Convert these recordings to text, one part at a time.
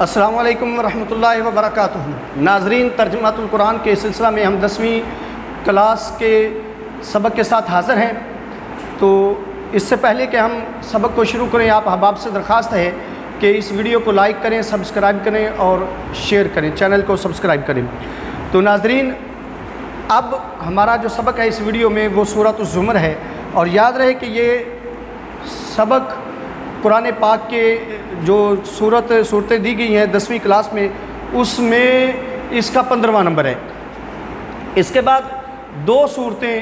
السلام علیکم ورحمۃ اللہ وبرکاتہ۔ ناظرین، ترجمۃ القرآن کے سلسلہ میں ہم 10ویں کلاس کے سبق کے ساتھ حاضر ہیں۔ تو اس سے پہلے کہ ہم سبق کو شروع کریں، آپ احباب سے درخواست ہے کہ اس ویڈیو کو لائک کریں، سبسکرائب کریں اور شیئر کریں، چینل کو سبسکرائب کریں۔ تو ناظرین، اب ہمارا جو سبق ہے اس ویڈیو میں وہ سورۃ الزمر ہے، اور یاد رہے کہ یہ سبق قرآن پاک کے جو صورتیں دی گئی ہیں 10ویں کلاس میں، اس میں اس کا 15واں نمبر ہے۔ اس کے بعد دو صورتیں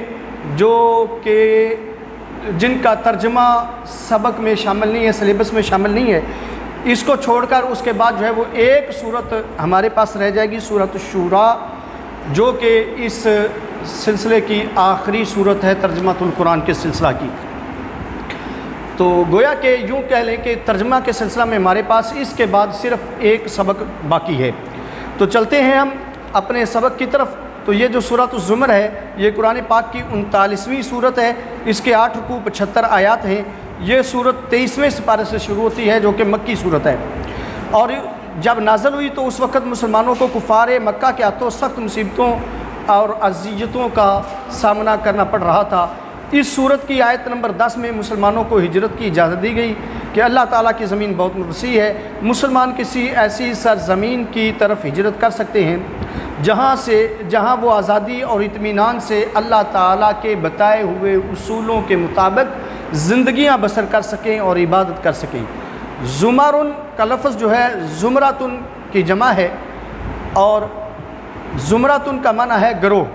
جو کہ جن کا ترجمہ سبق میں شامل نہیں ہے، سلیبس میں شامل نہیں ہے، اس کو چھوڑ کر اس کے بعد جو ہے وہ ایک صورت ہمارے پاس رہ جائے گی، سورۃ الشورى، جو کہ اس سلسلے کی آخری صورت ہے ترجمۃ القرآن کے سلسلہ کی۔ تو گویا کہ یوں کہہ لیں کہ ترجمہ کے سلسلہ میں ہمارے پاس اس کے بعد صرف ایک سبق باقی ہے۔ تو چلتے ہیں ہم اپنے سبق کی طرف۔ تو یہ جو سورۃ الزمر ہے یہ قرآن پاک کی 39ویں صورت ہے، اس کے 8 رکوع 75 آیات ہیں۔ یہ صورت 23ویں سپارے سے شروع ہوتی ہے جو کہ مکی صورت ہے، اور جب نازل ہوئی تو اس وقت مسلمانوں کو کفار مکہ کے ہاتھوں سخت مصیبتوں اور اذیتوں کا سامنا کرنا پڑ رہا تھا۔ اس صورت کی آیت نمبر 10 میں مسلمانوں کو ہجرت کی اجازت دی گئی کہ اللہ تعالیٰ کی زمین بہت وسیع ہے، مسلمان کسی ایسی سرزمین کی طرف ہجرت کر سکتے ہیں جہاں وہ آزادی اور اطمینان سے اللہ تعالیٰ کے بتائے ہوئے اصولوں کے مطابق زندگیاں بسر کر سکیں اور عبادت کر سکیں۔ زمرن کا لفظ جو ہے زمراتن کی جمع ہے، اور زمراتن کا معنی ہے گروہ۔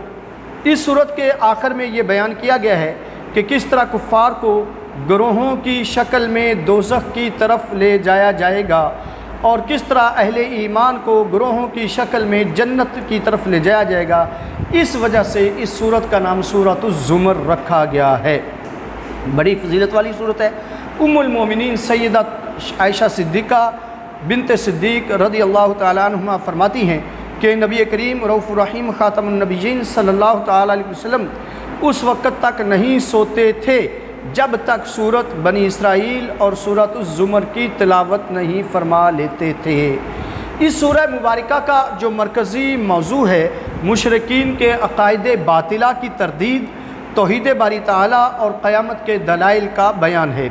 اس صورت کے آخر میں یہ بیان کیا گیا ہے کہ کس طرح کفار کو گروہوں کی شکل میں دوزخ کی طرف لے جایا جائے گا، اور کس طرح اہل ایمان کو گروہوں کی شکل میں جنت کی طرف لے جایا جائے گا۔ اس وجہ سے اس صورت کا نام سورۃ الزمر رکھا گیا ہے۔ بڑی فضیلت والی صورت ہے۔ ام المومنین سیدہ عائشہ صدیقہ بنت صدیق رضی اللہ تعالیٰ عنہما فرماتی ہیں کہ نبی کریم رؤوف الرحیم خاتم النبیین صلی اللہ تعالیٰ علیہ وسلم اس وقت تک نہیں سوتے تھے جب تک سورت بنی اسرائیل اور سورۃ الزمر کی تلاوت نہیں فرما لیتے تھے۔ اس سورہ مبارکہ کا جو مرکزی موضوع ہے مشرکین کے عقائد باطلہ کی تردید، توحید باری تعالیٰ اور قیامت کے دلائل کا بیان ہے۔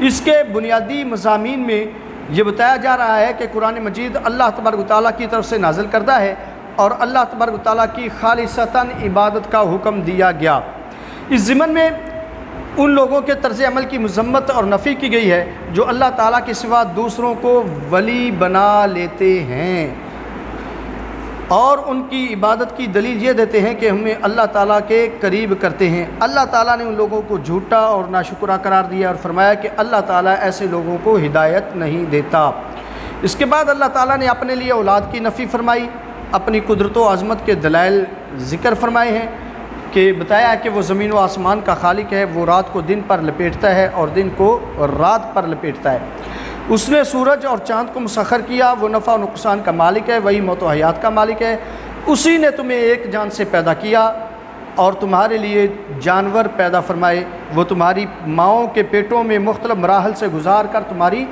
اس کے بنیادی مضامین میں یہ بتایا جا رہا ہے کہ قرآن مجید اللہ تبارک و تعالیٰ کی طرف سے نازل کردہ ہے، اور اللہ تبارک و تعالیٰ کی خالصتاً عبادت کا حکم دیا گیا۔ اس ضمن میں ان لوگوں کے طرز عمل کی مذمت اور نفی کی گئی ہے جو اللہ تعالیٰ کے سوا دوسروں کو ولی بنا لیتے ہیں، اور ان کی عبادت کی دلیل یہ دیتے ہیں کہ ہمیں اللہ تعالیٰ کے قریب کرتے ہیں۔ اللہ تعالیٰ نے ان لوگوں کو جھوٹا اور ناشکرا قرار دیا اور فرمایا کہ اللہ تعالیٰ ایسے لوگوں کو ہدایت نہیں دیتا۔ اس کے بعد اللہ تعالیٰ نے اپنے لیے اولاد کی نفی فرمائی، اپنی قدرت و عظمت کے دلائل ذکر فرمائے ہیں کہ بتایا کہ وہ زمین و آسمان کا خالق ہے، وہ رات کو دن پر لپیٹتا ہے اور دن کو رات پر لپیٹتا ہے۔ اس نے سورج اور چاند کو مسخر کیا، وہ نفع و نقصان کا مالک ہے، وہی موت و حیات کا مالک ہے۔ اسی نے تمہیں ایک جان سے پیدا کیا اور تمہارے لیے جانور پیدا فرمائے، وہ تمہاری ماؤں کے پیٹوں میں مختلف مراحل سے گزار کر تمہاری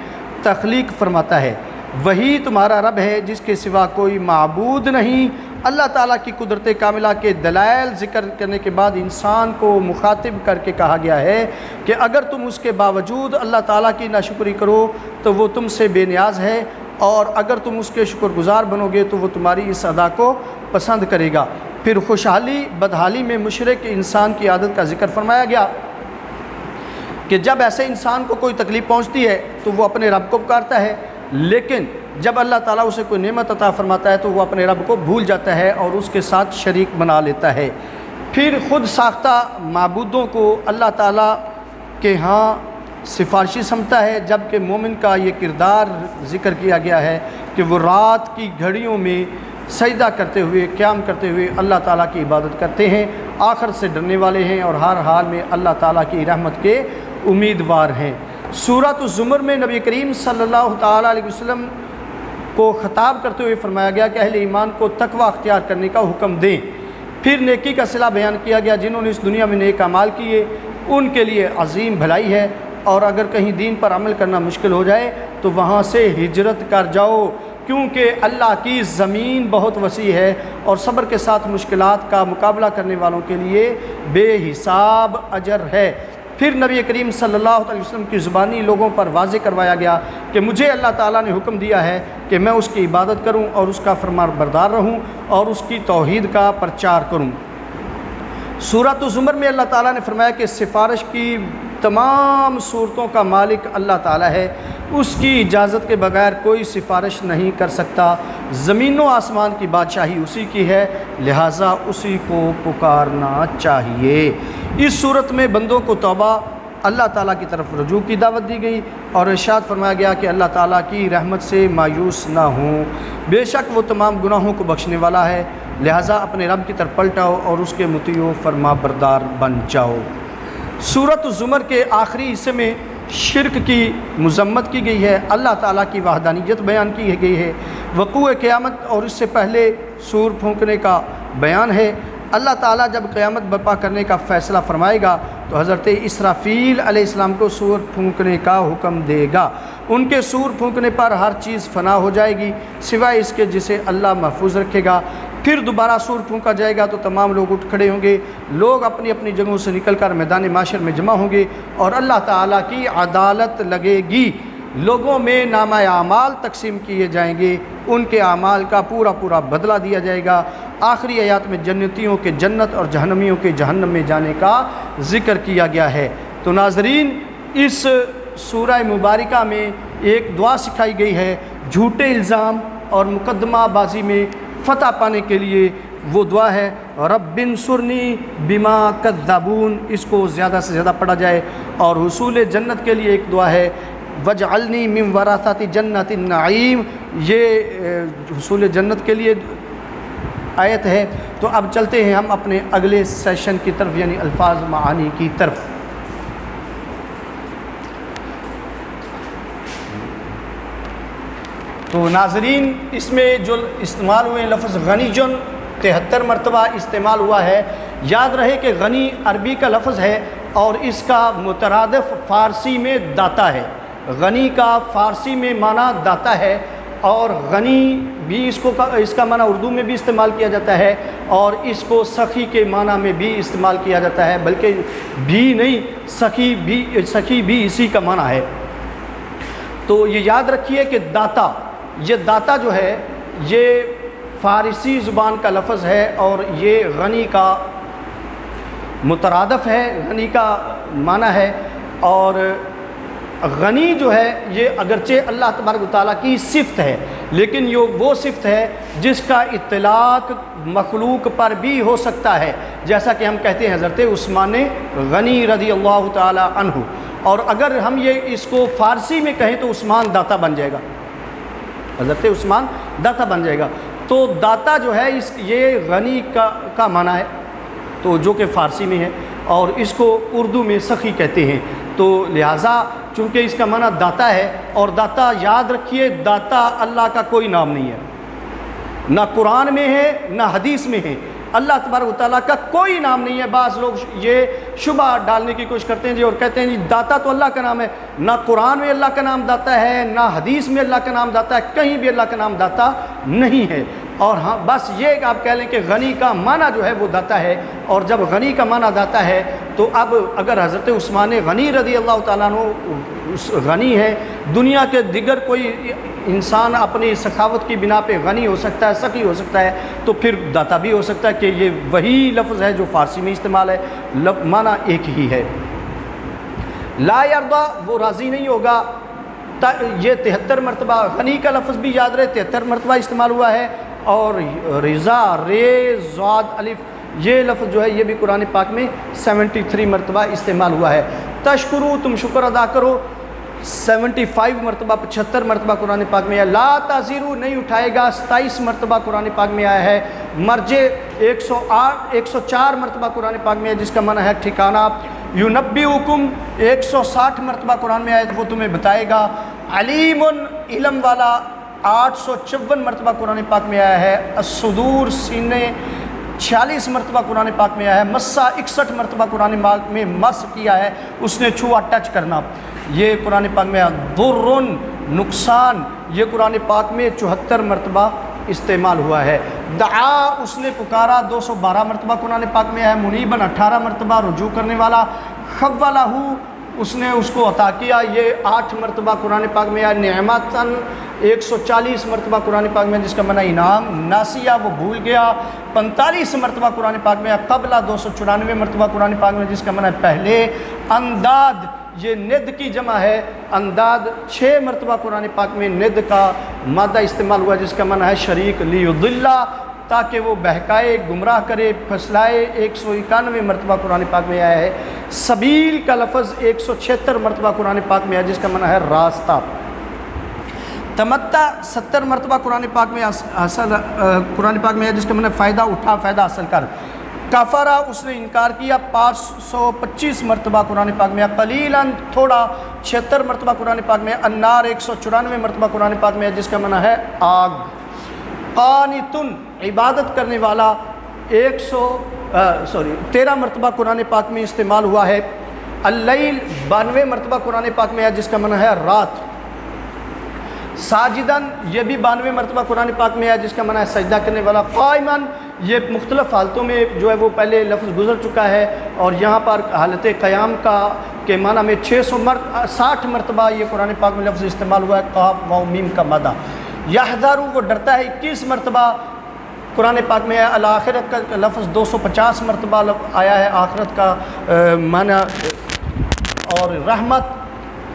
تخلیق فرماتا ہے۔ وہی تمہارا رب ہے جس کے سوا کوئی معبود نہیں۔ اللہ تعالیٰ کی قدرت کاملہ کے دلائل ذکر کرنے کے بعد انسان کو مخاطب کر کے کہا گیا ہے کہ اگر تم اس کے باوجود اللہ تعالیٰ کی ناشکری کرو تو وہ تم سے بے نیاز ہے، اور اگر تم اس کے شکر گزار بنو گے تو وہ تمہاری اس ادا کو پسند کرے گا۔ پھر خوشحالی بدحالی میں مشرک انسان کی عادت کا ذکر فرمایا گیا کہ جب ایسے انسان کو کوئی تکلیف پہنچتی ہے تو وہ اپنے رب کو پکارتا ہے، لیکن جب اللہ تعالیٰ اسے کوئی نعمت عطا فرماتا ہے تو وہ اپنے رب کو بھول جاتا ہے اور اس کے ساتھ شریک بنا لیتا ہے۔ پھر خود ساختہ معبودوں کو اللہ تعالیٰ کے ہاں سفارشی سمجھتا ہے، جبکہ مومن کا یہ کردار ذکر کیا گیا ہے کہ وہ رات کی گھڑیوں میں سجدہ کرتے ہوئے، قیام کرتے ہوئے اللہ تعالیٰ کی عبادت کرتے ہیں، آخر سے ڈرنے والے ہیں اور ہر حال میں اللہ تعالیٰ کی رحمت کے امیدوار ہیں۔ سورۃ الزمر میں نبی کریم صلی اللہ تعالیٰ علیہ وسلم کو خطاب کرتے ہوئے فرمایا گیا کہ اہل ایمان کو تقوی اختیار کرنے کا حکم دیں۔ پھر نیکی کا صلہ بیان کیا گیا، جنہوں نے اس دنیا میں نیک اعمال کیے ان کے لیے عظیم بھلائی ہے، اور اگر کہیں دین پر عمل کرنا مشکل ہو جائے تو وہاں سے ہجرت کر جاؤ، کیونکہ اللہ کی زمین بہت وسیع ہے اور صبر کے ساتھ مشکلات کا مقابلہ کرنے والوں کے لیے بے حساب اجر ہے۔ پھر نبی کریم صلی اللہ علیہ وسلم کی زبانی لوگوں پر واضح کروایا گیا کہ مجھے اللہ تعالیٰ نے حکم دیا ہے کہ میں اس کی عبادت کروں اور اس کا فرمان بردار رہوں اور اس کی توحید کا پرچار کروں۔ سورۃ الزمر میں اللہ تعالیٰ نے فرمایا کہ سفارش کی تمام صورتوں کا مالک اللہ تعالیٰ ہے، اس کی اجازت کے بغیر کوئی سفارش نہیں کر سکتا، زمین و آسمان کی بادشاہی اسی کی ہے، لہٰذا اسی کو پکارنا چاہیے۔ اس صورت میں بندوں کو توبہ اللہ تعالیٰ کی طرف رجوع کی دعوت دی گئی اور ارشاد فرمایا گیا کہ اللہ تعالیٰ کی رحمت سے مایوس نہ ہوں، بے شک وہ تمام گناہوں کو بخشنے والا ہے، لہٰذا اپنے رب کی طرف پلٹاؤ اور اس کے مطیع و فرما بردار بن جاؤ۔ سورۃ الزمر کے آخری حصے میں شرک کی مذمت کی گئی ہے، اللہ تعالیٰ کی وحدانیت بیان کی گئی ہے، وقوع قیامت اور اس سے پہلے سور پھونکنے کا بیان ہے۔ اللہ تعالیٰ جب قیامت برپا کرنے کا فیصلہ فرمائے گا تو حضرت اسرافیل علیہ السلام کو سور پھونکنے کا حکم دے گا، ان کے سور پھونکنے پر ہر چیز فنا ہو جائے گی سوائے اس کے جسے اللہ محفوظ رکھے گا۔ پھر دوبارہ سور پھونکا جائے گا تو تمام لوگ اٹھ کھڑے ہوں گے، لوگ اپنی اپنی جگہوں سے نکل کر میدان معاشر میں جمع ہوں گے اور اللہ تعالیٰ کی عدالت لگے گی، لوگوں میں نامہ اعمال تقسیم کیے جائیں گے، ان کے اعمال کا پورا پورا بدلہ دیا جائے گا۔ آخری آیات میں جنتیوں کے جنت اور جہنمیوں کے جہنم میں جانے کا ذکر کیا گیا ہے۔ تو ناظرین، اس سورہ مبارکہ میں ایک دعا سکھائی گئی ہے جھوٹے الزام اور مقدمہ بازی میں فتح پانے کے لیے، وہ دعا ہے رب انصرنی بما کذبون، اس کو زیادہ سے زیادہ پڑھا جائے۔ اور حصول جنت کے لیے ایک دعا ہے وجعلنی من ورثۃ جنت النعیم، یہ حصول جنت کے لیے آیت ہے۔ تو اب چلتے ہیں ہم اپنے اگلے سیشن کی طرف، یعنی الفاظ معانی کی طرف۔ تو ناظرین، اس میں جو استعمال ہوئے لفظ غنی جن 73 مرتبہ استعمال ہوا ہے۔ یاد رہے کہ غنی عربی کا لفظ ہے اور اس کا مترادف فارسی میں داتا ہے۔ غنی کا فارسی میں معنی داتا ہے اور غنی بھی اس کا معنی اردو میں بھی استعمال کیا جاتا ہے اور اس کو سخی کے معنی میں بھی استعمال کیا جاتا ہے، بلکہ بھی نہیں، سخی بھی اسی کا معنی ہے۔ تو یہ یاد رکھیے کہ داتا، یہ داتا جو ہے یہ فارسی زبان کا لفظ ہے اور یہ غنی کا مترادف ہے، غنی کا معنی ہے۔ اور غنی جو ہے یہ اگرچہ اللہ تبارک و تعالیٰ کی صفت ہے، لیکن یہ وہ صفت ہے جس کا اطلاق مخلوق پر بھی ہو سکتا ہے، جیسا کہ ہم کہتے ہیں حضرت عثمان غنی رضی اللہ تعالی عنہ، اور اگر ہم اس کو فارسی میں کہیں تو عثمان داتا بن جائے گا، حضرت عثمان داتا بن جائے گا۔ تو داتا جو ہے یہ غنی کا معنی ہے، تو جو کہ فارسی میں ہے، اور اس کو اردو میں سخی کہتے ہیں۔ تو لہٰذا چونکہ اس کا معنی داتا ہے، اور داتا یاد رکھیے داتا اللہ کا کوئی نام نہیں ہے، نہ قرآن میں ہے نہ حدیث میں ہے، اللہ تبارک و تعالیٰ کا کوئی نام نہیں ہے۔ بعض لوگ یہ شبہ ڈالنے کی کوشش کرتے ہیں جی اور کہتے ہیں جی داتا تو اللہ کا نام ہے، نہ قرآن میں اللہ کا نام داتا ہے نہ حدیث میں اللہ کا نام داتا ہے، کہیں بھی اللہ کا نام داتا نہیں ہے۔ اور ہاں بس یہ کہ آپ کہہ لیں کہ غنی کا معنی جو ہے وہ داتا ہے، اور جب غنی کا معنی داتا ہے تو اب اگر حضرت عثمان غنی رضی اللہ تعالیٰ عنہ غنی ہے، دنیا کے دیگر کوئی انسان اپنی سخاوت کی بنا پہ غنی ہو سکتا ہے، سخی ہو سکتا ہے، تو پھر داتا بھی ہو سکتا ہے کہ یہ وہی لفظ ہے جو فارسی میں استعمال ہے، معنی ایک ہی ہے۔ لا یرضا، وہ راضی نہیں ہوگا، یہ 73 مرتبہ غنی کا لفظ بھی یاد رہے 73 مرتبہ استعمال ہوا ہے، اور رضا رے زاد الف یہ لفظ جو ہے یہ بھی قرآن پاک میں 73 مرتبہ استعمال ہوا ہے۔ تشکرو، تم شکر ادا کرو، 75 مرتبہ 75 مرتبہ قرآن پاک میں آیا۔ لا تعزیرو، نہیں اٹھائے گا، 27 مرتبہ قرآن پاک میں آیا ہے۔ مرجع 104 مرتبہ قرآن پاک میں ہے جس کا معنی ہے ٹھکانہ۔ ینبئکم 160 مرتبہ قرآن میں آیا وہ تمہیں بتائے گا۔ علیم، علم والا 854 مرتبہ قرآن پاک میں آیا ہے۔ الصدور، سینے 46 مرتبہ قرآن پاک میں آیا ہے۔ مسا 61 مرتبہ قرآن پاک میں مس کیا ہے، اس نے چھوا، ٹچ کرنا۔ یہ قرآن پاک میں ضرن نقصان، یہ قرآن پاک میں 74 مرتبہ استعمال ہوا ہے۔ دعا اس نے پکارا 212 مرتبہ قرآن پاک میں ہے۔ منیباً 18 مرتبہ رجوع کرنے والا۔ خولہ اس نے اس کو عطا کیا، یہ 8 مرتبہ قرآن پاک میں ہے۔ نعمتاً 140 مرتبہ قرآن پاک میں جس کا معنی انعام۔ ناسیہ وہ بھول گیا 45 مرتبہ قرآن پاک میں ہے۔ قبلہ 294 مرتبہ قرآن پاک میں جس کا معنی پہلے۔ انداد یہ ند کی جمع ہے، انداد 6 مرتبہ قرآن پاک میں ند کا مادہ استعمال ہوا جس کا معنی ہے شریک۔ لیضلّ تاکہ وہ بہکائے، گمراہ کرے، پھسلائے، 191 مرتبہ قرآن پاک میں آیا ہے۔ سبیل کا لفظ 176 مرتبہ قرآن پاک میں ہے جس کا معنی ہے راستہ۔ تمتع 70 مرتبہ قرآن پاک میں ہے جس کا معنی فائدہ اٹھا، فائدہ حاصل کر۔ کفرہ اس نے انکار کیا 525 مرتبہ قرآن پاک میں ہے۔ قلیلاً تھوڑا 76 مرتبہ قرآن پاک میں ہے۔ النار 194 مرتبہ قرآن پاک میں ہے جس کا معنی ہے آگ۔ قانتن عبادت کرنے والا 13 مرتبہ قرآن پاک میں استعمال ہوا ہے۔ اللیل 92 مرتبہ قرآن پاک میں ہے جس کا معنی ہے رات۔ ساجداً یہ بھی 92 مرتبہ قرآن پاک میں ہے جس کا معنی ہے سجدہ کرنے والا۔ قائماً یہ مختلف حالتوں میں جو ہے وہ پہلے لفظ گزر چکا ہے اور یہاں پر حالت قیام کا کے معنی میں 660 مرتبہ یہ قرآن پاک میں لفظ استعمال ہوا ہے۔ قاف واو میم کا مادہ۔ یحذر وہ ڈرتا ہے 21 مرتبہ قرآن پاک میں ہے۔ الآخرت کا لفظ 250 مرتبہ آیا ہے آخرت کا معنی، اور رحمت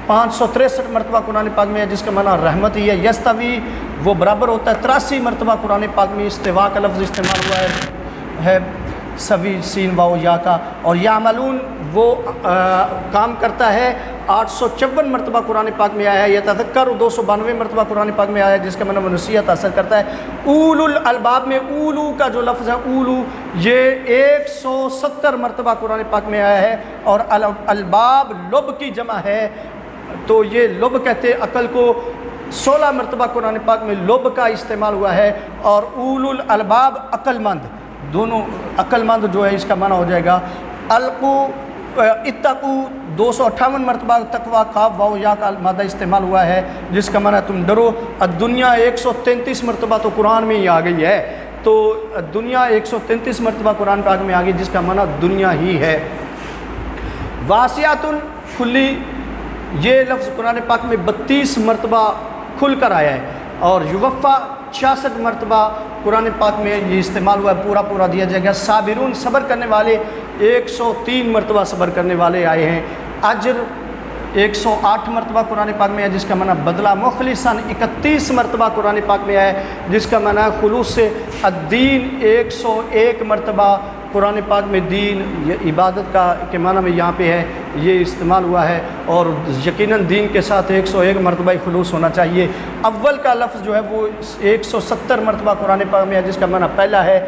563 مرتبہ قرآن پاک میں ہے جس کا معنی رحمت ہی ہے۔ یستوی وہ برابر ہوتا ہے 83 مرتبہ قرآن پاک میں استوا کا لفظ استعمال ہوا ہے سوی سین واو یا کا۔ اور یعملون وہ کام کرتا ہے 854 مرتبہ قرآن پاک میں آیا ہے۔ یتذکر 292 مرتبہ قرآن پاک میں آیا ہے جس کا معنی نصیحت حاصل کرتا ہے۔ اولو الالباب میں اولو کا جو لفظ ہے اولو یہ 170 مرتبہ قرآن پاک میں آیا ہے، اور الباب لب کی جمع ہے تو یہ لب کہتے ہیں عقل کو۔ 16 مرتبہ قرآن پاک میں لب کا استعمال ہوا ہے، اور اولو الالباب عقل مند، دونوں عقل مند جو ہے اس کا معنی ہو جائے گا۔ القو اتقو 258 مرتبہ تقوی قاف واو یا کا مادہ استعمال ہوا ہے جس کا معنی تم ڈرو۔ الدنیا 133 مرتبہ تو قرآن میں ہی آ گئی ہے، تو دنیا 133 مرتبہ قرآن پاک میں آ گئی جس کا معنی دنیا ہی ہے۔ واسعۃ کھلی یہ لفظ قرآن پاک میں 32 مرتبہ کھل کر آیا ہے، اور یوفا 66 مرتبہ قرآن پاک میں یہ استعمال ہوا ہے، پورا پورا دیا جائے گا۔ صابرون صبر کرنے والے 103 مرتبہ صبر کرنے والے آئے ہیں۔ اجر 108 مرتبہ قرآن پاک میں ہے جس کا معنی بدلہ۔ مخلصاً 31 مرتبہ قرآن پاک میں ہے جس کا معنی خلوص سے۔ الدین 101 مرتبہ قرآن پاک میں دین یہ عبادت کا کے معنی میں یہاں پہ ہے یہ استعمال ہوا ہے، اور یقیناً دین کے ساتھ 101 مرتبہ خلوص ہونا چاہیے۔ اول کا لفظ جو ہے وہ 170 مرتبہ قرآن پاک میں ہے جس کا معنی پہلا ہے۔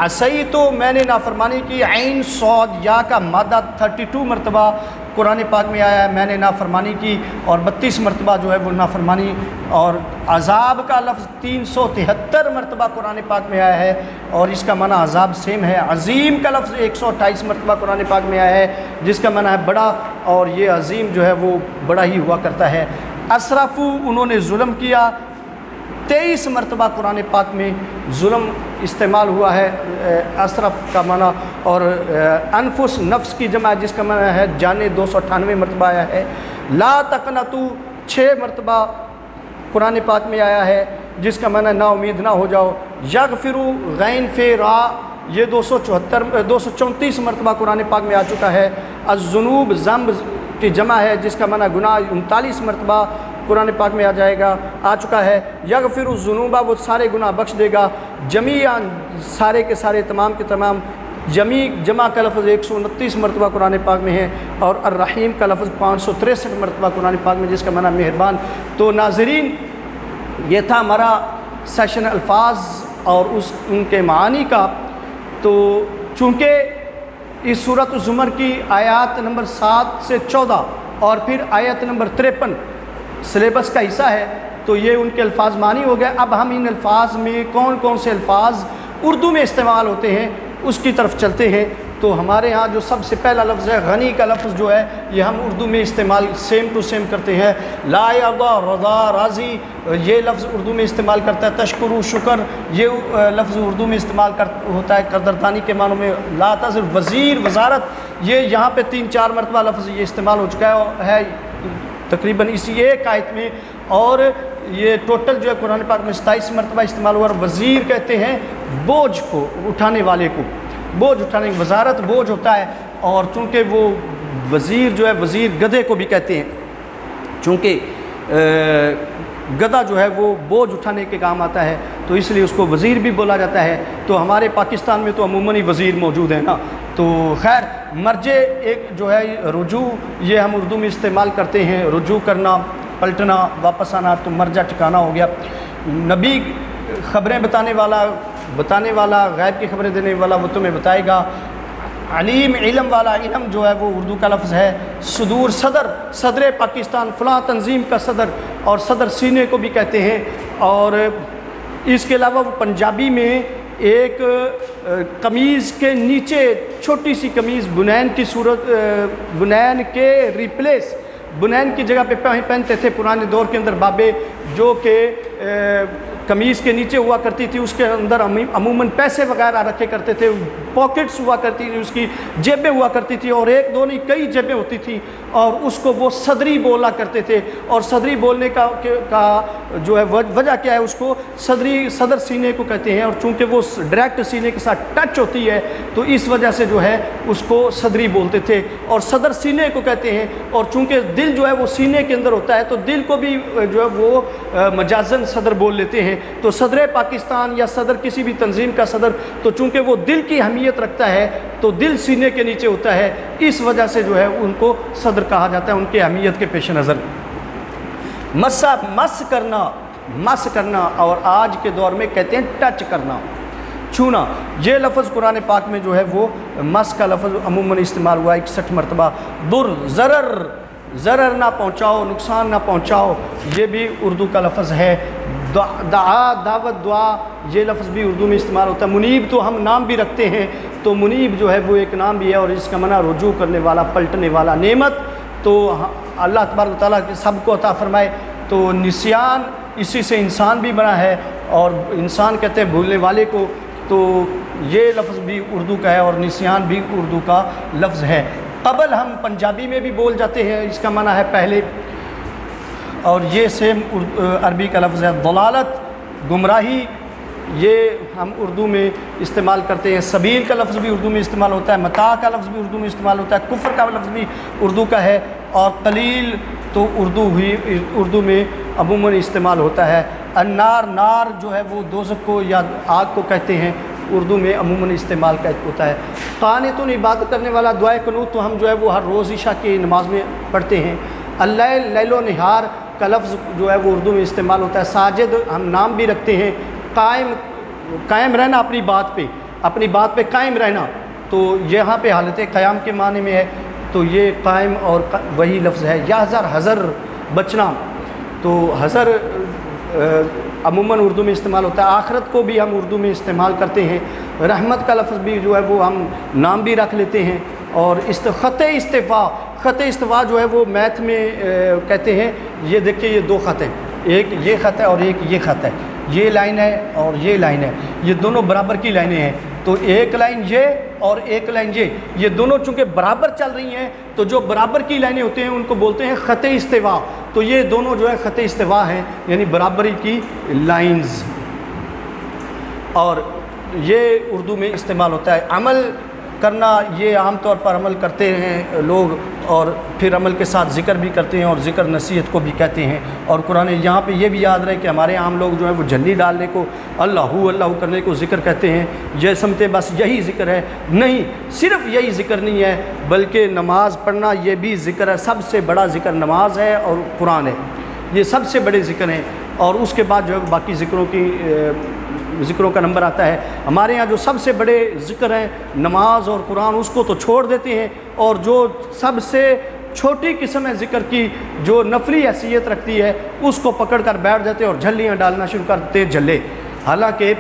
عصیتو میں نے نافرمانی کی، عین صاد یا کا مادہ 32 مرتبہ قرآن پاک میں آیا ہے میں نے نافرمانی کی، اور 32 مرتبہ جو ہے وہ نافرمانی۔ اور عذاب کا لفظ 373 مرتبہ قرآن پاک میں آیا ہے، اور اس کا معنی عذاب سیم ہے۔ عظیم کا لفظ 128 مرتبہ قرآن پاک میں آیا ہے جس کا معنی ہے بڑا، اور یہ عظیم جو ہے وہ بڑا ہی ہوا کرتا ہے۔ اسرفو انہوں نے ظلم کیا، 23 مرتبہ قرآن پاک میں ظلم استعمال ہوا ہے اسرف کا معنی، اور انفس نفس کی جمع جس کا معنی ہے جانے 298 مرتبہ آیا ہے۔ لا تقنطو 6 مرتبہ قرآن پاک میں آیا ہے جس کا معنی نا امید نہ ہو جاؤ۔ یغفرو غین فی را یہ 234 مرتبہ قرآن پاک میں آ چکا ہے۔ الذنوب ذنب کی جمع ہے جس کا معنی گناہ 39 مرتبہ قرآن پاک میں آ چکا ہے۔ یغفر الذنوب وہ سارے گناہ بخش دے گا۔ جمیعاً سارے کے سارے تمام کے تمام۔ جمیع جمع کا لفظ 129 مرتبہ قرآن پاک میں ہے، اور الرحیم کا لفظ 563 مرتبہ قرآن پاک میں جس کا معنی مہربان۔ تو ناظرین یہ تھا ہمارا سیشن الفاظ اور ان کے معانی کا۔ تو چونکہ اس سورۃ الزمر کی آیات نمبر 7 سے 14 اور پھر آیت نمبر 53 سلیبس کا حصہ ہے تو یہ ان کے الفاظ معنی ہو گئے۔ اب ہم ان الفاظ میں کون کون سے الفاظ اردو میں استعمال ہوتے ہیں اس کی طرف چلتے ہیں۔ تو ہمارے ہاں جو سب سے پہلا لفظ ہے غنی کا لفظ جو ہے یہ ہم اردو میں استعمال سیم ٹو سیم کرتے ہیں. لا یرضا رضا راضی یہ لفظ اردو میں استعمال کرتا ہے. تشکرو شکر یہ لفظ اردو میں استعمال ہوتا ہے قدردانی کے معنوں میں. لا تذر وزیر وزارت یہ یہاں پہ 3-4 مرتبہ لفظ یہ استعمال ہو چکا ہے تقریباً اسی ایک آیت میں, اور یہ ٹوٹل جو ہے قرآن پاک میں 27 مرتبہ استعمال ہوا. اور وزیر کہتے ہیں بوجھ کو اٹھانے والے کو, بوجھ اٹھانے کی وزارت بوجھ ہوتا ہے. اور چونکہ وہ وزیر جو ہے وزیر گدھے کو بھی کہتے ہیں, چونکہ گدھا جو ہے وہ بوجھ اٹھانے کے کام آتا ہے تو اس لیے اس کو وزیر بھی بولا جاتا ہے. تو ہمارے پاکستان میں تو عموماً ہی وزیر موجود ہیں نا. تو خیر مرجع ایک جو ہے رجوع یہ ہم اردو میں استعمال کرتے ہیں, رجوع کرنا, پلٹنا, واپس آنا, تو مرجع ٹھکانا ہو گیا. نبی خبریں بتانے والا غیب کی خبریں دینے والا وہ تمہیں بتائے گا. علیم علم والا, علم جو ہے وہ اردو کا لفظ ہے. صدور صدر پاکستان فلاں تنظیم کا صدر, اور صدر سینے کو بھی کہتے ہیں. اور اس کے علاوہ وہ پنجابی میں ایک قمیض کے نیچے چھوٹی سی قمیض بنین کی صورت, بنین کے ریپلیس بنین کی جگہ پہ پہنتے تھے پرانے دور کے اندر بابے, جو کہ قمیض کے نیچے ہوا کرتی تھی. اس کے اندر عموماً پیسے وغیرہ رکھے کرتے تھے, پاکٹس ہوا کرتی تھی, اس کی جیبیں ہوا کرتی تھی, اور ایک دو نہیں کئی جیبیں ہوتی تھیں, اور اس کو وہ صدری بولا کرتے تھے. اور صدری بولنے کا جو ہے وجہ کیا ہے, اس کو صدر سینے کو کہتے ہیں. اور چونکہ وہ ڈائریکٹ سینے کے ساتھ ٹچ ہوتی ہے تو اس وجہ سے جو ہے اس کو صدری بولتے تھے, اور صدر سینے کو کہتے ہیں. اور چونکہ دل جو ہے وہ سینے کے اندر ہوتا ہے تو دل کو بھی جو ہے وہ مجازن صدر بول لیتے ہیں. تو صدر پاکستان یا صدر کسی بھی تنظیم کا صدر, تو چونکہ وہ دل کی اہمیت رکھتا ہے تو دل سینے کے نیچے ہوتا ہے, اس وجہ سے جو ہے ان کو صدر کہا جاتا ہے ان کی اہمیت کے پیش نظر. مس کرنا اور آج کے دور میں کہتے ہیں ٹچ کرنا, چھونا. یہ لفظ قرآن پاک میں جو ہے وہ مس کا لفظ عموماً استعمال ہوا 61 مرتبہ. ضرر نہ پہنچاؤ, نقصان نہ پہنچاؤ, یہ بھی اردو کا لفظ ہے. دعوت دعا یہ لفظ بھی اردو میں استعمال ہوتا ہے. منیب تو ہم نام بھی رکھتے ہیں, تو منیب جو ہے وہ ایک نام بھی ہے, اور اس کا معنی رجوع کرنے والا, پلٹنے والا. نعمت تو اللہ تبارک و تعالیٰ سب کو عطا فرمائے. تو نسیان اسی سے انسان بھی بنا ہے, اور انسان کہتے ہیں بھولنے والے کو. تو یہ لفظ بھی اردو کا ہے, اور نسیان بھی اردو کا لفظ ہے. قبل ہم پنجابی میں بھی بول جاتے ہیں, اس کا معنی ہے پہلے, اور یہ سیم عربی کا لفظ ہے. ضلالت گمراہی یہ ہم اردو میں استعمال کرتے ہیں. سبیل کا لفظ بھی اردو میں استعمال ہوتا ہے. متاع کا لفظ بھی اردو میں استعمال ہوتا ہے. کفر کا لفظ بھی اردو کا ہے. اور قلیل تو اردو میں عموماً استعمال ہوتا ہے. نار جو ہے وہ دوزخ کو یا آگ کو کہتے ہیں, اردو میں عموماً استعمال ہوتا ہے. قانتون عبادت کرنے والا, دعائے قنوت تو ہم جو ہے وہ ہر روز عشاء کی نماز میں پڑھتے ہیں. لیل و نہار کا لفظ جو ہے وہ اردو میں استعمال ہوتا ہے. ساجد ہم نام بھی رکھتے ہیں. قائم رہنا اپنی بات پہ قائم رہنا, تو یہاں پہ حالت قیام کے معنی میں ہے, تو یہ قائم اور وہی لفظ ہے. یا حذر بچنا, تو حذر عموماً اردو میں استعمال ہوتا ہے. آخرت کو بھی ہم اردو میں استعمال کرتے ہیں. رحمت کا لفظ بھی جو ہے وہ ہم نام بھی رکھ لیتے ہیں. اور خط استفاء جو ہے وہ میتھ میں کہتے ہیں, یہ دیکھیں یہ 2 خط ہیں, ایک یہ خط ہے اور ایک یہ خط ہے. یہ لائن ہے اور یہ لائن ہے, یہ دونوں برابر کی لائنیں ہیں. تو ایک لائن یہ اور ایک لائن یہ دونوں چونکہ برابر چل رہی ہیں, تو جو برابر کی لائنیں ہوتے ہیں ان کو بولتے ہیں خط استواء. تو یہ دونوں جو ہے خط استواء ہیں, یعنی برابری کی لائنز. اور یہ اردو میں استعمال ہوتا ہے. عمل کرنا یہ عام طور پر عمل کرتے ہیں لوگ, اور پھر عمل کے ساتھ ذکر بھی کرتے ہیں, اور ذکر نصیحت کو بھی کہتے ہیں. اور قرآن یہاں پہ یہ بھی یاد رہے کہ ہمارے عام لوگ جو ہے وہ جھلی ڈالنے کو, اللہ کرنے کو ذکر کہتے ہیں. یہ سمجھتے بس یہی ذکر ہے. نہیں, صرف یہی ذکر نہیں ہے, بلکہ نماز پڑھنا یہ بھی ذکر ہے. سب سے بڑا ذکر نماز ہے اور قرآن ہے, یہ سب سے بڑے ذکر ہیں. اور اس کے بعد جو ہے باقی ذکروں کا نمبر آتا ہے. ہمارے ہاں جو سب سے بڑے ذکر ہیں نماز اور قرآن, اس کو تو چھوڑ دیتے ہیں, اور جو سب سے چھوٹی قسم ہے ذکر کی جو نفلی حیثیت رکھتی ہے اس کو پکڑ کر بیٹھ جاتے ہیں اور جھلیاں ڈالنا شروع کرتے جھلے. حالانکہ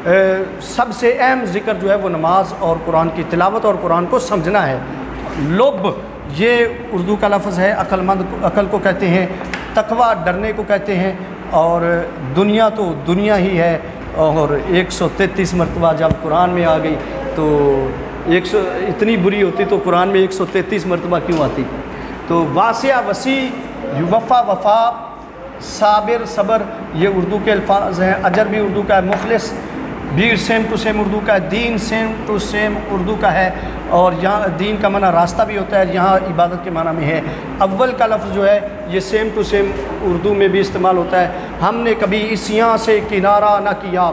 سب سے اہم ذکر جو ہے وہ نماز اور قرآن کی تلاوت اور قرآن کو سمجھنا ہے۔ لب یہ اردو کا لفظ ہے، عقل مند عقل کو کہتے ہیں، تقویٰ ڈرنے کو کہتے ہیں، اور دنیا تو دنیا ہی ہے، اور 133 مرتبہ جب قرآن میں آ گئی تو اتنی بری ہوتی تو قرآن میں 133 مرتبہ کیوں آتی؟ تو واسع وسیع، وفا وفا، صابر صبر، یہ اردو کے الفاظ ہیں۔ اجر بھی اردو کا ہے، مخلص بھی سیم ٹو سیم اردو کا ہے، دین سیم ٹو سیم اردو کا ہے، اور یہاں دین کا معنی راستہ بھی ہوتا ہے، یہاں عبادت کے معنی میں ہے۔ اول کا لفظ جو ہے یہ سیم ٹو سیم اردو میں بھی استعمال ہوتا ہے۔ ہم نے کبھی عیسیاں سے کنارہ نہ کیا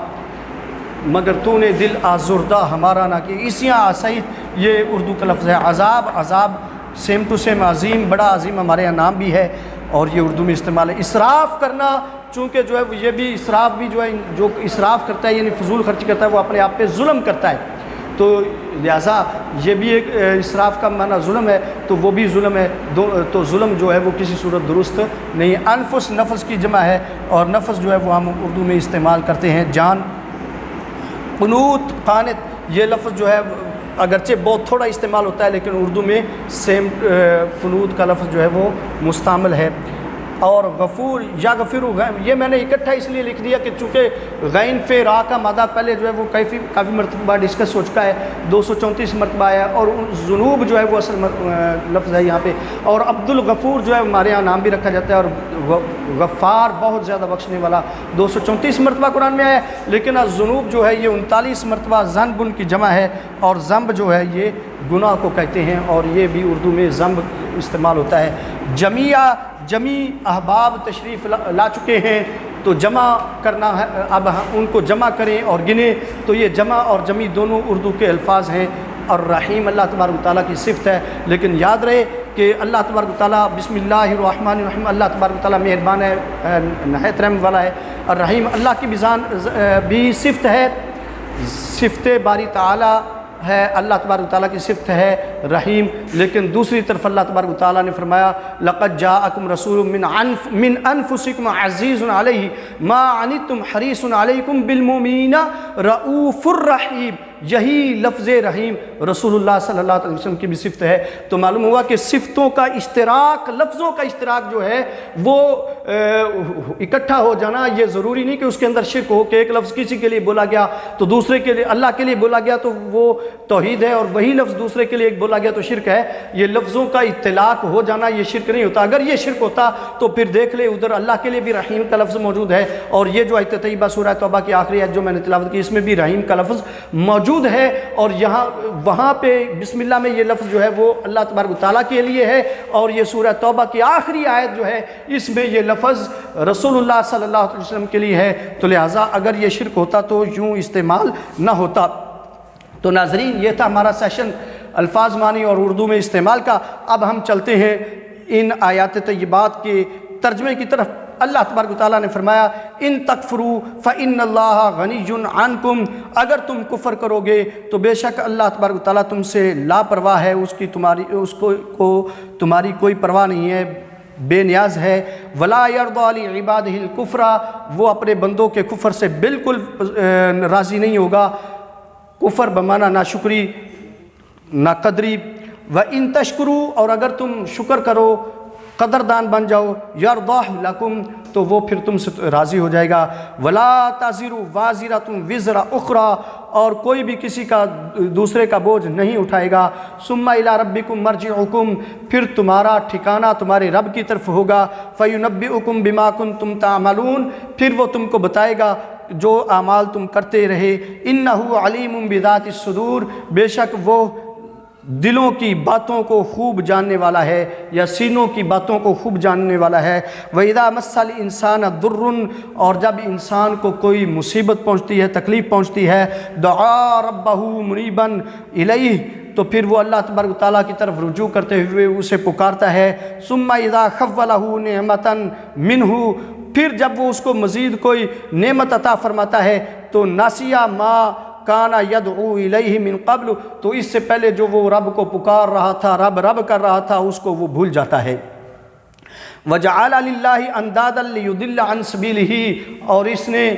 مگر تو نے دل آزردہ ہمارا نہ کیا۔ عیسیاں سعید یہ اردو کا لفظ ہے۔ عذاب، عذاب سیم ٹو سیم عظیم، بڑا عظیم ہمارے یہاں نام بھی ہے، اور یہ اردو میں استعمال ہے۔ اسراف کرنا، چونکہ جو ہے یہ بھی اسراف بھی جو ہے، جو اسراف کرتا ہے یعنی فضول خرچی کرتا ہے وہ اپنے آپ پہ ظلم کرتا ہے، تو لہٰذا یہ بھی ایک اسراف کا معنی ظلم ہے، تو وہ بھی ظلم ہے، تو ظلم جو ہے وہ کسی صورت درست نہیں۔ انفس نفس کی جمع ہے، اور نفس جو ہے وہ ہم اردو میں استعمال کرتے ہیں جان۔ قنوت، قانت، یہ لفظ جو ہے اگرچہ بہت تھوڑا استعمال ہوتا ہے لیکن اردو میں سیم قنوت کا لفظ جو ہے وہ مستعمل ہے۔ اور غفور یا غفر، یہ میں نے اکٹھا اس لیے لکھ دیا کہ چونکہ غین فے را کا مادہ پہلے جو ہے وہ کافی مرتبہ ڈسکس ہو چکا ہے، 234 مرتبہ آیا، اور ذنوب جو ہے وہ اصل لفظ ہے یہاں پہ۔ اور عبد الغفور جو ہے ہمارے یہاں نام بھی رکھا جاتا ہے، اور غفار بہت زیادہ بخشنے والا 234 مرتبہ قرآن میں آیا، لیکن ذنوب جو ہے یہ 39 مرتبہ ذنب ان کی جمع ہے، اور ذنب جو ہے یہ گناہ کو کہتے ہیں، اور یہ بھی اردو میں ذنب استعمال ہوتا ہے۔ جمیع، جمی احباب تشریف لا چکے ہیں، تو جمع کرنا ہے، اب ان کو جمع کریں اور گنیں، تو یہ جمع اور جمی دونوں اردو کے الفاظ ہیں۔ اور رحیم اللہ تبارک و تعالیٰ کی صفت ہے، لیکن یاد رہے کہ اللہ تبارک و تعالیٰ بسم اللہ الرحمن الرحیم، اللہ تبارک و تعالیٰ مہربان ہے، نہایت رحمت والا ہے۔ اور رحیم اللہ کی بھی صفت ہے، صفت باری تعالیٰ ہے، اللہ تبارک و تعالیٰ کی صفت ہے رحیم، لیکن دوسری طرف اللہ تبارک و تعالیٰ نے فرمایا لقد جاءکم رسول من انفسکم عزیز علیہ ما عنتم حریص علیکم بالمؤمنین رؤوف الرحیم۔ یہی لفظ رحیم رسول اللہ صلی اللہ علیہ وسلم کی بھی صفت ہے، تو معلوم ہوا کہ صفتوں کا اشتراک، لفظوں کا اشتراک جو ہے وہ اکٹھا ہو جانا یہ ضروری نہیں کہ اس کے اندر شرک ہو، کہ ایک لفظ کسی کے لیے بولا گیا تو دوسرے کے لیے، اللہ کے لیے بولا گیا تو وہ توحید ہے، اور وہی لفظ دوسرے کے لیے ایک بولا گیا تو شرک ہے۔ یہ لفظوں کا اطلاق ہو جانا یہ شرک نہیں ہوتا۔ اگر یہ شرک ہوتا تو پھر دیکھ لے ادھر اللہ کے لیے بھی رحیم کا لفظ موجود ہے، اور یہ جو آیت طیبہ سورہ توبہ کی آخری آیت جو میں نے تلاوت کی اس میں بھی رحیم کا لفظ موجود ہے، اور یہاں وہاں پہ بسم اللہ میں یہ لفظ جو ہے وہ اللہ تبارک و تعالیٰ کے لیے ہے، اور یہ سورہ توبہ کی آخری آیت جو ہے اس میں یہ لفظ رسول اللہ صلی اللہ علیہ وسلم کے لیے ہے، تو لہٰذا اگر یہ شرک ہوتا تو یوں استعمال نہ ہوتا۔ تو ناظرین یہ تھا ہمارا سیشن الفاظ معنی اور اردو میں استعمال کا۔ اب ہم چلتے ہیں ان آیات طیبات کے ترجمے کی طرف۔ اللہ تبارک و تعالیٰ نے فرمایا ان تکفروا فإن اللہ غنی عنکم، اگر تم کفر کرو گے تو بے شک اللہ تبارک و تعالیٰ تم سے لاپرواہ ہے، اس کو تمہاری کوئی پرواہ نہیں ہے، بے نیاز ہے۔ ولا یرضی لعبادہ الکفر، وہ اپنے بندوں کے کفر سے بالکل راضی نہیں ہوگا۔ کفر بمعنی ناشکری، ناقدری۔ وَإِن تشکروا، اور اگر تم شکر کرو، قدردان بن جاؤ، یرضہ لکم، تو وہ پھر تم سے راضی ہو جائے گا۔ ولا تزر وازرۃ وزر اخری، اور کوئی بھی کسی کا دوسرے کا بوجھ نہیں اٹھائے گا۔ ثم الی ربکم مرجعکم، پھر تمہارا ٹھکانہ تمہارے رب کی طرف ہوگا۔ فینبئکم بما کنتم تعملون، پھر وہ تم کو بتائے گا جو اعمال تم کرتے رہے۔ انہ علیم بذات الصدور، بے شک وہ دلوں کی باتوں کو خوب جاننے والا ہے، یا سینوں کی باتوں کو خوب جاننے والا ہے۔ وَإِذَا مَسَّ الْإِنسَانَ ضُرٌّ، اور جب انسان کو کوئی مصیبت پہنچتی ہے، تکلیف پہنچتی ہے، دعا ربہ منیباً الیہ، تو پھر وہ اللہ تبارک و تعالیٰ کی طرف رجوع کرتے ہوئے اسے پکارتا ہے۔ ثم اذا خولہ نعمۃ منہ، پھر جب وہ اس کو مزید کوئی نعمت عطا فرماتا ہے تو ناسیہ ما کانا یدعو الیہ من قبل، تو اس سے پہلے جو وہ رب کو پکار رہا تھا، رب کر رہا تھا، اس کو وہ بھول جاتا ہے۔ وجعل للہ اندادا لیضل عن سبیلہ، اور اس نے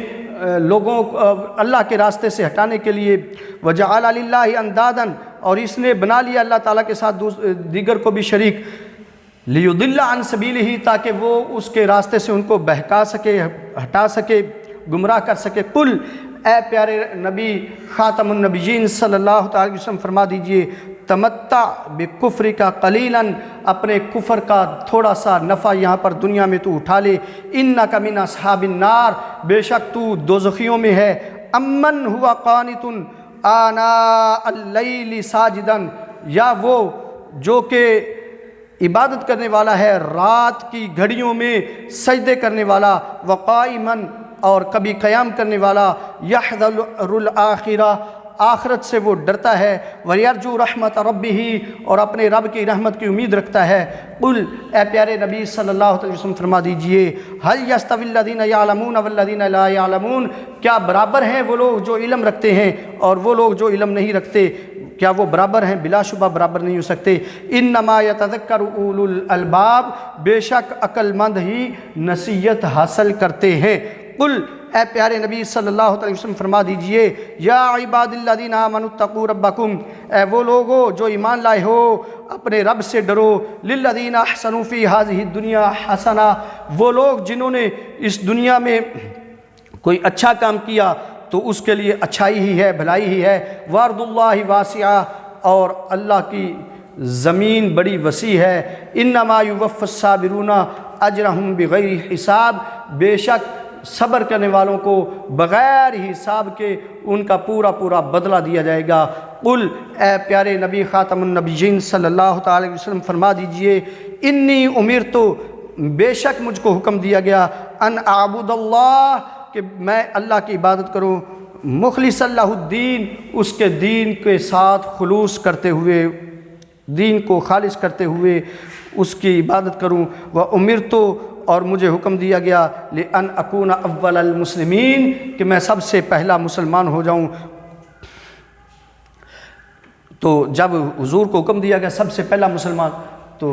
لوگوں کو اللہ کے راستے سے ہٹانے کے لیے، وجعل للہ اندادا، اور اس نے بنا لیا اللہ تعالیٰ کے ساتھ دیگر کو بھی شریک، لیضل عن سبیلہ، تاکہ وہ اس کے راستے سے ان کو بہکا سکے، ہٹا سکے، گمراہ کر سکے۔ قل، اے پیارے نبی خاتم النبیین صلی اللہ تعالی وسلم فرما دیجئے، تمتع بکفر کا قلیلا، اپنے کفر کا تھوڑا سا نفع یہاں پر دنیا میں تو اٹھا لے، انک من اصحاب النار، بے شک تو دوزخیوں میں ہے، امن ہوا قانت آناء اللیل ساجدا، یا وہ جو کہ عبادت کرنے والا ہے رات کی گھڑیوں میں سجدے کرنے والا، وقائما، اور کبھی قیام کرنے والا، یحذر الآخرہ، آخرت سے وہ ڈرتا ہے، وَيَرْجُو رَحْمَةَ رَبِّهِ، اور اپنے رب کی رحمت کی امید رکھتا ہے۔ قل، اے پیارے نبی صلی اللہ علیہ وسلم فرما دیجئے، هَلْ يَسْتَوِي الَّذِينَ يَعْلَمُونَ وَالَّذِينَ لَا يَعْلَمُونَ، کیا برابر ہیں وہ لوگ جو علم رکھتے ہیں اور وہ لوگ جو علم نہیں رکھتے؟ کیا وہ برابر ہیں؟ بلا شبہ برابر نہیں ہو سکتے۔ انما یتذکر اولو الالباب، بے شک عقل مند ہی نصیحت حاصل کرتے ہیں۔ قل، اے پیارے نبی صلی اللہ علیہ وسلم فرما دیجئے، یا عباد الذین آمنوا اتقوا ربکم، اے وہ لوگو جو ایمان لائے ہو اپنے رب سے ڈرو، للذین احسنوا فی ہذہ الدنیا حسنہ، وہ لوگ جنہوں نے اس دنیا میں کوئی اچھا کام کیا تو اس کے لیے اچھائی ہی ہے، بھلائی ہی ہے، وارض اللہ واسعہ، اور اللہ کی زمین بڑی وسیع ہے، انما یوفی الصابرون اجرہم بغیر حساب، بے شک صبر کرنے والوں کو بغیر حساب کے ان کا پورا پورا بدلہ دیا جائے گا۔ قل، اے پیارے نبی خاتم النبیین صلی اللہ تعالی وسلم فرما دیجئے، انی امرت، بے شک مجھ کو حکم دیا گیا، ان اعبد اللہ، کہ میں اللہ کی عبادت کروں، مخلص اللہ الدین، اس کے دین کے ساتھ خلوص کرتے ہوئے، دین کو خالص کرتے ہوئے اس کی عبادت کروں، وَأُمِرْتُ، اور مجھے حکم دیا گیا، لِأَنْ أَكُونَ أَوَّلَ الْمُسْلِمِينَ، کہ میں سب سے پہلا مسلمان ہو جاؤں۔ تو جب حضور کو حکم دیا گیا سب سے پہلا مسلمان، تو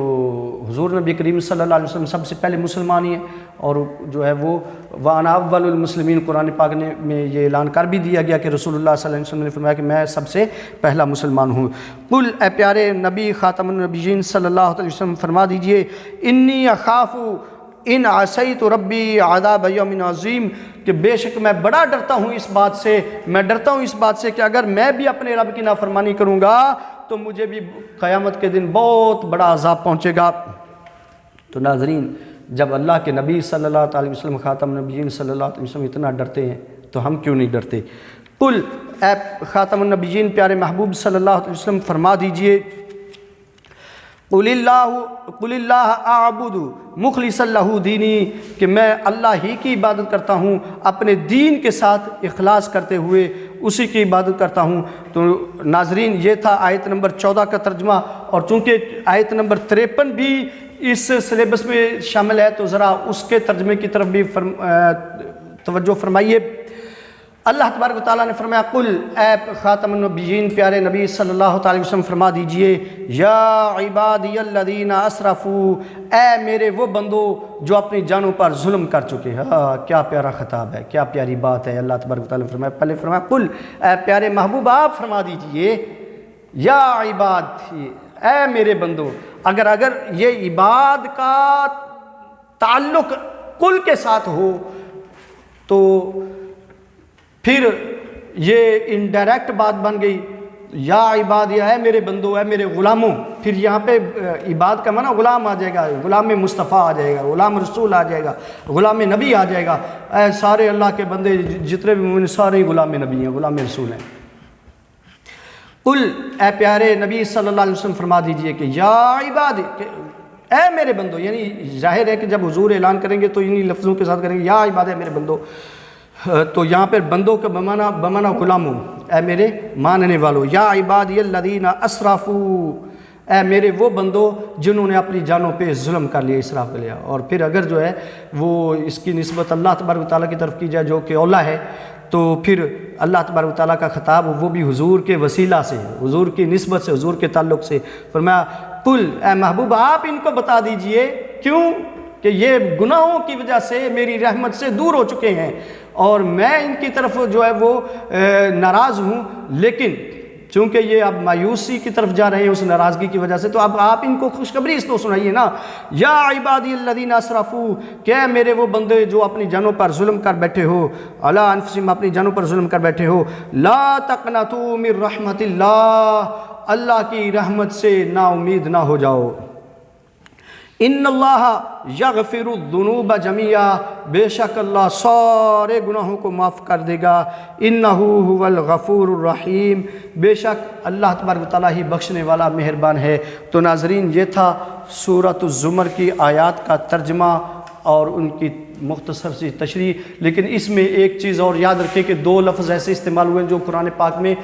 حضور نبی کریم صلی اللہ علیہ وسلم سب سے پہلے مسلمان ہی ہیں، اور جو ہے وہ وَأَنَا أَوَّلُ الْمُسْلِمِينَ، قرآن پاک میں یہ اعلان کر بھی دیا گیا کہ رسول اللہ صلی اللہ علیہ وسلم نے فرمایا کہ میں سب سے پہلا مسلمان ہوں۔ قل، اے پیارے نبی خاتم النبیین صلی اللہ علیہ وسلم فرما دیجئے، انی اخاف ان عصیت ربی عذاب یوم عظیم، کہ بے شک میں بڑا ڈرتا ہوں اس بات سے، میں ڈرتا ہوں اس بات سے کہ اگر میں بھی اپنے رب کی نافرمانی کروں گا تو مجھے بھی قیامت کے دن بہت بڑا عذاب پہنچے گا۔ تو ناظرین، جب اللہ کے نبی صلی اللہ علیہ وسلم خاتم النبیین صلی اللہ علیہ وسلم اتنا ڈرتے ہیں تو ہم کیوں نہیں ڈرتے؟ قل، اے خاتم النبیین پیارے محبوب صلی اللہ علیہ وسلم فرما دیجئے، قل اللہ اعبد مخلصا لہ دینی، کہ میں اللہ ہی کی عبادت کرتا ہوں اپنے دین کے ساتھ اخلاص کرتے ہوئے اسی کی عبادت کرتا ہوں۔ تو ناظرین، یہ تھا آیت نمبر 14 کا ترجمہ، اور چونکہ آیت نمبر 53 بھی اس سلیبس میں شامل ہے تو ذرا اس کے ترجمے کی طرف بھی توجہ فرمائیے۔ اللہ تبارک و تعالیٰ نے فرمایا، قل، اے خاتم النبیین پیارے نبی صلی اللہ تعالی وسلم فرما دیجئے، یا عبادی الذین اسرفوا، اے میرے وہ بندو جو اپنی جانوں پر ظلم کر چکے ہیں۔ کیا پیارا خطاب ہے، کیا پیاری بات ہے۔ اللہ تبارک و تعالیٰ نے فرمایا، پہلے فرمایا قل، اے پیارے محبوب آپ فرما دیجئے، یا عباد، اے میرے بندو۔ اگر یہ عباد کا تعلق قل کے ساتھ ہو تو پھر یہ انڈائریکٹ بات بن گئی، یا عباد، اے میرے بندو، اے میرے غلاموں۔ پھر یہاں پہ عباد کا معنی غلام آ جائے گا، غلام مصطفیٰ آ جائے گا، غلام رسول آ جائے گا، غلام نبی آ جائے گا۔ اے سارے اللہ کے بندے جتنے بھی مومن سارے غلام نبی ہیں، غلام رسول ہیں۔ قل، اے پیارے نبی صلی اللہ علیہ وسلم فرما دیجئے کہ یا عباد، اے میرے بندو، یعنی ظاہر ہے کہ جب حضور اعلان کریں گے تو انہی لفظوں کے ساتھ کریں گے، یا عباد، اے میرے بندو۔ تو یہاں پر بندوں کا بمانا غلاموں، اے میرے ماننے والوں، یا عبادی الذین اسرفوا، اے میرے وہ بندو جنہوں نے اپنی جانوں پہ ظلم کر لیا، اسراف کر لیا۔ اور پھر اگر جو ہے وہ اس کی نسبت اللہ تبارک و تعالیٰ کی طرف کی جائے جو کہ اولا ہے، تو پھر اللہ تبارک و تعالیٰ کا خطاب وہ بھی حضور کے وسیلہ سے، حضور کی نسبت سے، حضور کے تعلق سے۔ فرمایا، قل، اے محبوب آپ ان کو بتا دیجئے، کیوں کہ یہ گناہوں کی وجہ سے میری رحمت سے دور ہو چکے ہیں اور میں ان کی طرف جو ہے وہ ناراض ہوں، لیکن چونکہ یہ اب مایوسی کی طرف جا رہے ہیں اس ناراضگی کی وجہ سے، تو اب آپ ان کو خوشخبری اس تو سنائیے نا، یا عبادی الذین اسرفوا، کہ میرے وہ بندے جو اپنی جانوں پر ظلم کر بیٹھے ہو، علی انفسہم، اپنی جانوں پر ظلم کر بیٹھے ہو، لا تقنطوا من رحمت اللہ، اللہ کی رحمت سے نا امید نہ ہو جاؤ، ان اللہ یغفر الذنوب جميعا، بے شک اللہ سارے گناہوں کو معاف کر دے گا، انہ هو الغفور الرحیم، بے شک اللہ تبارک و تعالیٰ ہی بخشنے والا مہربان ہے۔ تو ناظرین، یہ تھا سورۃ الزمر کی آیات کا ترجمہ اور ان کی مختصر سی تشریح، لیکن اس میں ایک چیز اور یاد رکھیں کہ 2 لفظ ایسے استعمال ہوئے ہیں جو قرآن پاک میں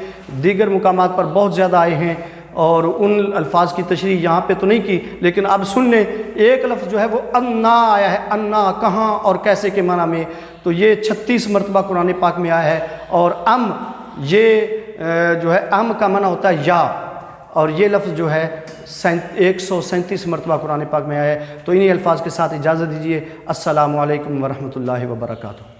دیگر مقامات پر بہت زیادہ آئے ہیں، اور ان الفاظ کی تشریح یہاں پہ تو نہیں کی، لیکن اب سن لیں، ایک لفظ جو ہے وہ انا آیا ہے، انا کہاں اور کیسے کے معنی میں، تو یہ 36 مرتبہ قرآن پاک میں آیا ہے، اور یہ جو ہے کا معنی ہوتا ہے یا، اور یہ لفظ جو ہے 137 مرتبہ قرآن پاک میں آیا ہے۔ تو انہی الفاظ کے ساتھ اجازت دیجیے، السلام علیکم ورحمۃ اللہ وبرکاتہ۔